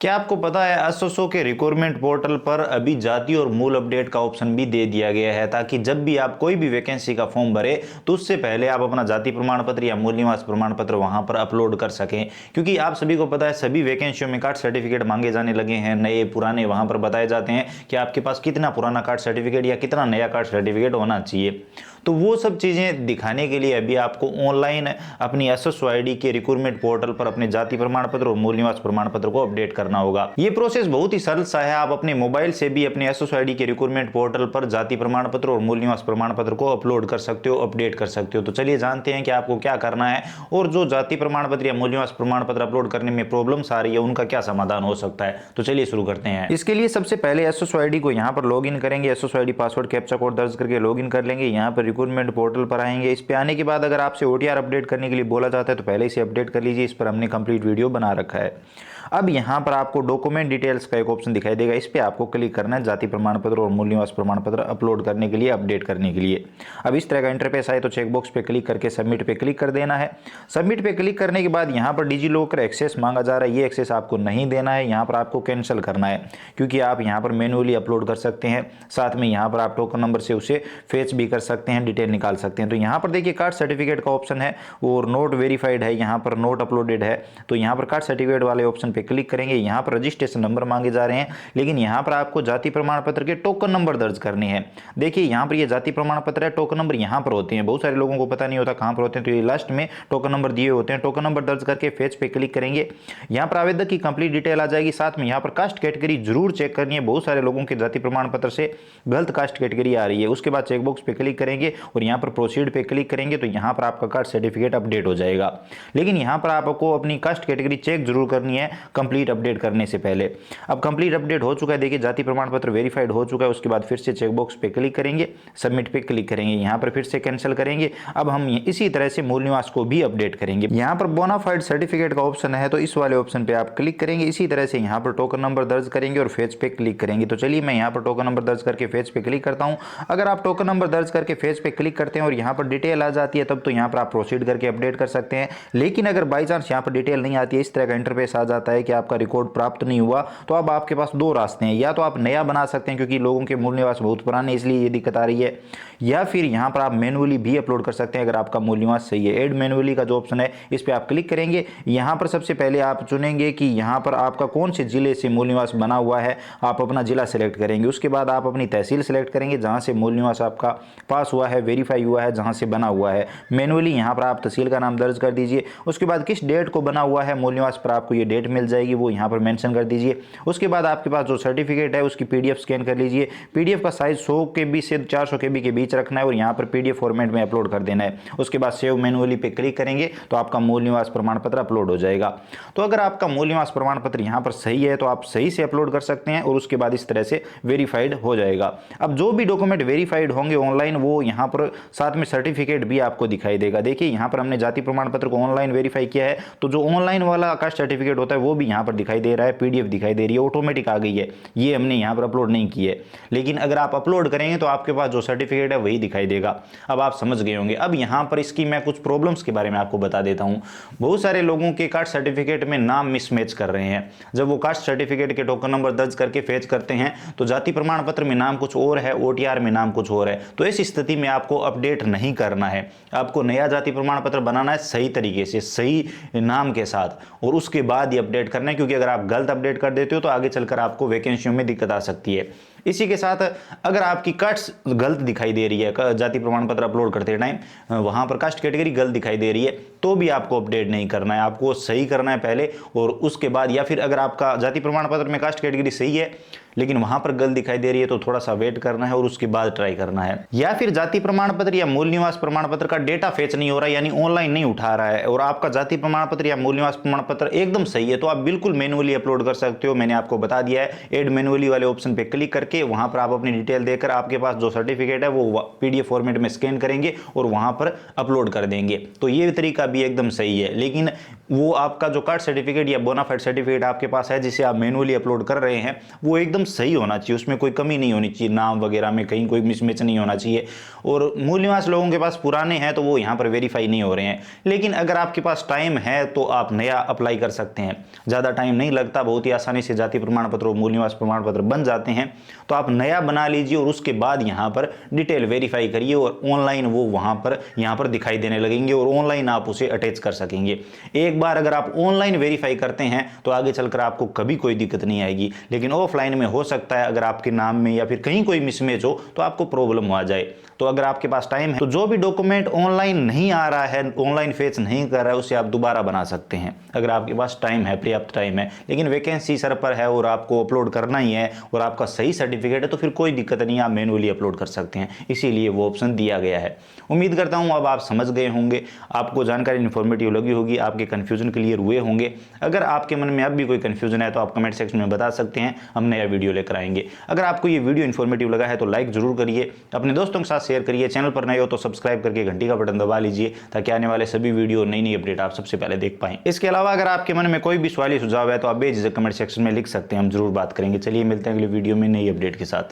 क्या आपको पता है एसएसओ के रिक्रूटमेंट पोर्टल पर अभी जाति और मूल अपडेट का ऑप्शन भी दे दिया गया है, ताकि जब भी आप कोई भी वैकेंसी का फॉर्म भरे तो उससे पहले आप अपना जाति प्रमाण पत्र या मूल निवास प्रमाण पत्र वहां पर अपलोड कर सकें। क्योंकि आप सभी को पता है सभी वैकेंसियों में कास्ट सर्टिफिकेट मांगे जाने लगे हैं, नए पुराने वहां पर बताए जाते हैं कि आपके पास कितना पुराना कास्ट सर्टिफिकेट या कितना नया कास्ट सर्टिफिकेट होना चाहिए। तो वो सब चीज़ें दिखाने के लिए अभी आपको ऑनलाइन अपनी एसएसओ आईडी के रिक्रूटमेंट पोर्टल पर अपने जाति प्रमाण पत्र और मूल निवास प्रमाण पत्र को अपडेट करना होगा। ये प्रोसेस बहुत ही सरल सा है। आप अपने मोबाइल से भी अपने एसएसओ आईडी के रिक्रूटमेंट पोर्टल पर जाति प्रमाण पत्र और मूल निवास प्रमाण पत्र को अपलोड कर सकते हो, अपडेट कर सकते हो। तो चलिए जानते हैं कि आपको क्या करना है और जो जाति प्रमाण पत्र या मूल निवास प्रमाण पत्र अपलोड करने में प्रॉब्लम्स आ रही है उनका क्या समाधान हो सकता है। तो चलिए शुरू करते हैं। इसके लिए सबसे पहले एसएसओ आईडी को यहाँ पर लॉग इन करेंगे। SSO ID password captcha code दर्ज करके लॉग इन कर लेंगे। यहाँ पर रिक्रूटमेंट पोर्टल पर आएंगे। इस पे आने के बाद अगर आपसे ओटीआर अपडेट करने के लिए बोला जाता है तो पहले इसे अपडेट कर लीजिए। इस पर हमने कंप्लीट वीडियो बना रखा है। अब यहाँ पर आपको डॉक्यूमेंट डिटेल्स का एक ऑप्शन दिखाई देगा, इस पे आपको क्लिक करना है जाति प्रमाण पत्र और मूल निवास प्रमाण पत्र अपलोड करने के लिए, अपडेट करने के लिए। अब इस तरह का इंटरफेस आए तो चेकबॉक्स पे क्लिक करके सबमिट पे क्लिक कर देना है। सबमिट पे क्लिक करने के बाद यहाँ पर डिजी लॉकर एक्सेस मांगा जा रहा है, ये एक्सेस आपको नहीं देना है, यहाँ पर आपको कैंसिल करना है क्योंकि आप यहाँ पर मैन्युअली अपलोड कर सकते हैं। साथ में यहाँ पर आप टोकन नंबर से उसे फेच भी कर सकते हैं, डिटेल निकाल सकते हैं। तो यहाँ पर देखिए कास्ट सर्टिफिकेट का ऑप्शन है और नोट वेरीफाइड है, यहाँ पर नोट अपलोडेड है। तो यहाँ पर कास्ट सर्टिफिकेट वाले ऑप्शन पे क्लिक करेंगे। यहाँ पर रजिस्ट्रेशन नंबर मांगे जा रहे हैं, लेकिन यहाँ पर आपको जाति प्रमाण पत्र के टोकन नंबर दर्ज करने हैं। देखिए यहाँ पर ये जाति प्रमाण पत्र है, टोकन नंबर यहाँ पर होते हैं। बहुत सारे लोगों को पता नहीं होता कहाँ पर होते हैं, तो ये लास्ट में टोकन नंबर दिए होते हैं। टोकन नंबर दर्ज करके फेच पे क्लिक करेंगे। यहाँ पर आवेदक की कंप्लीट डिटेल आ जाएगी। साथ में यहाँ पर कास्ट कैटेगरी जरूर चेक करनी है। बहुत सारे लोगों के जाति प्रमाण पत्र से गलत कास्ट कैटेगरी आ रही है। उसके बाद चेकबॉक्स पे क्लिक करेंगे और यहाँ पर प्रोसीड पे क्लिक करेंगे तो यहाँ पर आपका कास्ट सर्टिफिकेट अपडेट हो जाएगा। लेकिन यहाँ पर आपको अपनी कास्ट कैटेगरी चेक जरूर करनी है कंप्लीट अपडेट करने से पहले। अब कंप्लीट अपडेट हो चुका है, देखिए जाति प्रमाण पत्र वेरीफाइड हो चुका है। उसके बाद फिर से चेकबॉक्स पे क्लिक करेंगे, सबमिट पे क्लिक करेंगे, यहाँ पर फिर से कैंसिल करेंगे। अब हम इसी तरह से मूल निवास को भी अपडेट करेंगे। यहाँ पर बोनाफाइड सर्टिफिकेट का ऑप्शन है, तो इस वाले ऑप्शन पे आप क्लिक करेंगे। इसी तरह से यहाँ पर टोकन नंबर दर्ज करेंगे और फेच पे क्लिक करेंगे। तो चलिए मैं यहाँ पर टोकन नंबर दर्ज करके फेच पे क्लिक करता हूँ। अगर आप टोकन नंबर दर्ज करके फेच पे क्लिक करते हैं और यहाँ पर डिटेल आ जाती है तब तो यहाँ पर आप प्रोसीड करके अपडेट कर सकते हैं। लेकिन अगर बाई चांस यहाँ पर डिटेल नहीं आती है, इस तरह का इंटरफेस आ जाता है कि आपका रिकॉर्ड प्राप्त नहीं हुआ, तो अब आपके पास दो रास्ते हैं। या तो आप नया बना सकते हैं क्योंकि लोगों के मूल निवास बहुत पुराने इसलिए ये दिक्कत आ रही है, या फिर यहाँ पर आप मैनुअली भी अपलोड कर सकते हैं अगर आपका मूल निवास सही है। ऐड मैनुअली का जो ऑप्शन है इस पर आप क्लिक करेंगे। यहाँ पर सबसे पहले आप चुनेंगे कि यहाँ पर आपका कौन से जिले से मूल निवास बना हुआ है, आप अपना जिला सेलेक्ट करेंगे। उसके बाद आप अपनी तहसील सेलेक्ट करेंगे जहाँ से मूल निवास आपका पास हुआ है, वेरीफाई हुआ है, जहाँ से बना हुआ है। मैनुअली यहाँ पर आप तहसील का नाम दर्ज कर दीजिए। उसके बाद किस डेट को बना हुआ है मूल निवास पर आपको ये डेट मिल जाएगी, वो यहाँ पर मेंशन कर दीजिए। उसके बाद आपके पास जो सर्टिफिकेट है उसकी पीडीएफ स्कैन कर लीजिए। पीडीएफ का साइज 100 KB से 400 KB के बीच रखना है और यहाँ पर पीडीएफ फॉर्मेट में अपलोड कर देना है। उसके बाद सेव मैनुअली पे क्लिक करेंगे तो आपका मूल निवास प्रमाण पत्र अपलोड हो जाएगा। तो अगर आपका मूल निवास प्रमाण पत्र यहाँ पर सही है तो आप सही से अपलोड कर सकते हैं और उसके बाद इस तरह से वेरीफाइड हो जाएगा। अब जो भी डॉक्यूमेंट वेरीफाइड होंगे ऑनलाइन वो यहाँ पर साथ में सर्टिफिकेट भी आपको दिखाई देगा। देखिए यहाँ पर हमने जाति प्रमाण पत्र को ऑनलाइन वेरीफाई किया है तो जो ऑनलाइन वाला कास्ट सर्टिफिकेट होता है वो भी यहाँ पर दिखाई दे रहा है, पीडीएफ दिखाई दे रही है, ऑटोमेटिक आ गई है। ये हमने यहाँ पर अपलोड नहीं की है, लेकिन अगर आप अपलोड करेंगे तो आपके पास जो सर्टिफिकेट है वही दिखाई देगा। अब आप समझ गए होंगे। अब यहाँ पर इसकी मैं कुछ प्रॉब्लम्स के बारे में आपको बता देता हूँ। बहुत सारे लोगों के कास्ट सर्टिफिकेट में नाम मिसमैच कर रहे हैं। जब वो कास्ट सर्टिफिकेट के टोकन नंबर दर्ज करके फेच करते हैं तो जाति प्रमाण पत्र में नाम कुछ और है, ओटीआर में नाम कुछ और है। तो इस स्थिति में आपको अपडेट नहीं करना है, आपको नया जाति प्रमाण पत्र बनाना है सही तरीके से, सही नाम के साथ, और उसके बाद ही अपडेट करना है। क्योंकि अगर आप गलत अपडेट कर देते हो तो आगे चलकर आपको वैकेंसियों में दिक्कत आ सकती है। इसी के साथ अगर आपकी कास्ट गलत दिखाई दे रही है, जाति प्रमाण पत्र अपलोड करते टाइम वहां पर कास्ट कैटेगरी गलत दिखाई दे रही है, तो भी आपको अपडेट नहीं करना है, आपको सही करना है पहले और उसके बाद। या फिर अगर आपका जाति प्रमाण पत्र में कास्ट कैटेगरी सही है लेकिन वहां पर गलत दिखाई दे रही है तो थोड़ा सा वेट करना है और उसके बाद ट्राई करना है। या फिर जाति प्रमाण पत्र या मूल निवास प्रमाण पत्र का डेटा फेच नहीं हो रहा है, यानी ऑनलाइन नहीं उठा रहा है, और आपका जाति प्रमाण पत्र या मूल निवास प्रमाण पत्र एकदम सही है, तो आप बिल्कुल मैनुअली अपलोड कर सकते हो। मैंने आपको बता दिया है, ऐड मैनुअली वाले ऑप्शन पे क्लिक करके करके वहां पर आप अपनी डिटेल देकर आपके पास जो सर्टिफिकेट है वो PDF फॉर्मेट में स्कैन करेंगे और वहां पर अपलोड कर देंगे। तो ये तरीका भी एकदम सही है। लेकिन वो आपका जो कास्ट सर्टिफिकेट या बोनाफाइड सर्टिफिकेट आपके पास है जिसे आप मैनुअली अपलोड कर रहे हैं, वो एकदम सही होना चाहिए, उसमें कोई कमी नहीं होनी चाहिए, नाम वगैरह में कहीं कोई मिसमैच नहीं होना चाहिए। और मूल निवास लोगों के पास पुराने हैं तो वो यहाँ पर वेरीफाई नहीं हो रहे हैं। लेकिन अगर आपके पास टाइम है तो आप नया अप्लाई कर सकते हैं, ज़्यादा टाइम नहीं लगता, बहुत ही आसानी से जाति प्रमाण पत्र और मूल निवास प्रमाण पत्र बन जाते हैं। तो आप नया बना लीजिए और उसके बाद यहाँ पर डिटेल वेरीफाई करिए और ऑनलाइन वो वहाँ पर यहाँ पर दिखाई देने लगेंगे और ऑनलाइन आप उसे अटैच कर सकेंगे। एक बार अगर आप ऑनलाइन वेरीफाई करते हैं तो आगे चलकर आपको कभी कोई दिक्कत नहीं आएगी। लेकिन ऑफलाइन में हो सकता है अगर आपके नाम में या फिर कहीं कोई मिसमैच हो तो आपको प्रॉब्लम आ जाए। तो अगर आपके पास टाइम है तो जो भी डॉक्यूमेंट ऑनलाइन नहीं आ रहा है, ऑनलाइन फेच नहीं कर रहा है, उसे आप दोबारा बना सकते हैं अगर आपके पास टाइम है, पर्याप्त टाइम है। लेकिन वैकेंसी सर पर है और आपको अपलोड करना ही है और आपका सही सर्टिफिकेट है तो फिर कोई दिक्कत नहीं, आप मैनुअली अपलोड कर सकते हैं, इसीलिए वो ऑप्शन दिया गया है। उम्मीद करता हूं अब आप समझ गए होंगे, आपको जानकारी इन्फॉर्मेटिव लगी होगी, आपके कन्फ्यूजन क्लियर हुए होंगे। अगर आपके मन में अब भी कोई कन्फ्यूजन है तो आप कमेंट सेक्शन में बता सकते हैं, हम नया वीडियो लेकर आएंगे। अगर आपको ये वीडियो इन्फॉर्मेटिव लगा है तो लाइक जरूर करिए, अपने दोस्तों के साथ शेयर करिए, चैनल पर नए हो तो सब्सक्राइब करके घंटी का बटन दबा लीजिए ताकि आने वाले सभी वीडियो नई नई अपडेट आप सबसे पहले देख पाएं। इसके अलावा अगर आपके मन में कोई भी सवाल या सुझाव है तो आप बेझिझक कमेंट सेक्शन में लिख सकते हैं, हम जरूर बात करेंगे। चलिए मिलते हैं अगले वीडियो में नई अपडेट के साथ।